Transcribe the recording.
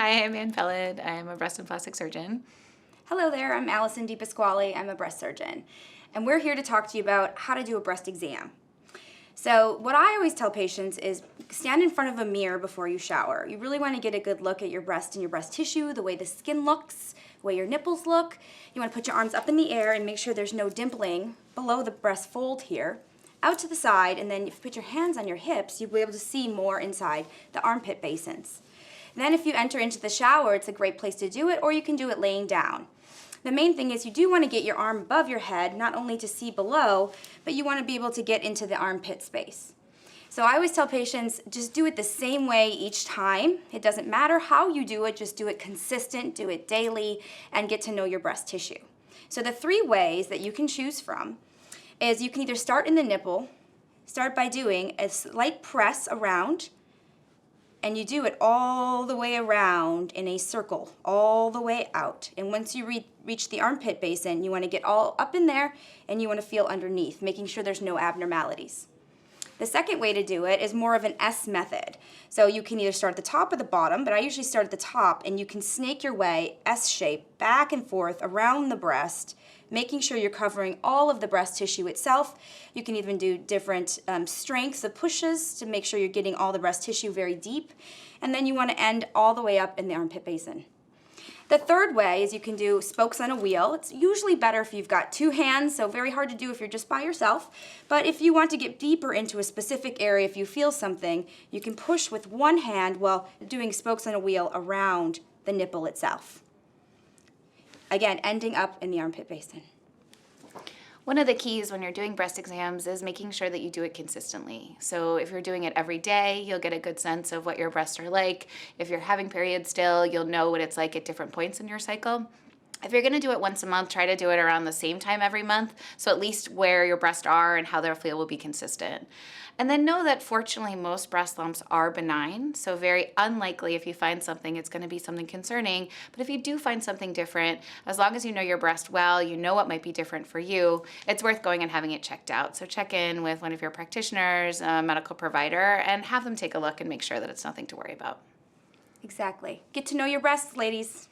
Hi, I'm Ann Peled. I'm a breast and plastic surgeon. Hello there, I'm Allison DiPasquale. I'm a breast surgeon. And we're here to talk to you about how to do a breast exam. So what I always tell patients is stand in front of a mirror before you shower. You really want to get a good look at your breast and your breast tissue, the way the skin looks, the way your nipples look. You want to put your arms up in the air and make sure there's no dimpling below the breast fold here, out to the side, and then if you put your hands on your hips, you'll be able to see more inside the armpit basins. Then if you enter into the shower, it's a great place to do it, or you can do it laying down. The main thing is you do want to get your arm above your head, not only to see below, but you want to be able to get into the armpit space. So I always tell patients, just do it the same way each time. It doesn't matter how you do it, just do it consistent, do it daily, and get to know your breast tissue. So the 3 ways that you can choose from is you can either start in the nipple, start by doing a slight press around, and you do it all the way around in a circle, all the way out. And once you reach the armpit basin, you want to get all up in there and you want to feel underneath, making sure there's no abnormalities. The second way to do it is more of an S method. So you can either start at the top or the bottom, but I usually start at the top, and you can snake your way S shape back and forth around the breast, making sure you're covering all of the breast tissue itself. You can even do different strengths of pushes to make sure you're getting all the breast tissue very deep. And then you want to end all the way up in the armpit basin. The third way is you can do spokes on a wheel. It's usually better if you've got 2 hands, so very hard to do if you're just by yourself. But if you want to get deeper into a specific area, if you feel something, you can push with 1 hand while doing spokes on a wheel around the nipple itself. Again, ending up in the armpit basin. One of the keys when you're doing breast exams is making sure that you do it consistently. So if you're doing it every day, you'll get a good sense of what your breasts are like. If you're having periods still, you'll know what it's like at different points in your cycle. If you're going to do it once a month, try to do it around the same time every month, so at least where your breasts are and how they'll feel will be consistent. And then know that fortunately most breast lumps are benign, so very unlikely if you find something it's going to be something concerning. But if you do find something different, as long as you know your breast well, you know what might be different for you, it's worth going and having it checked out. So check in with one of your practitioners, a medical provider, and have them take a look and make sure that it's nothing to worry about. Exactly. Get to know your breasts, ladies.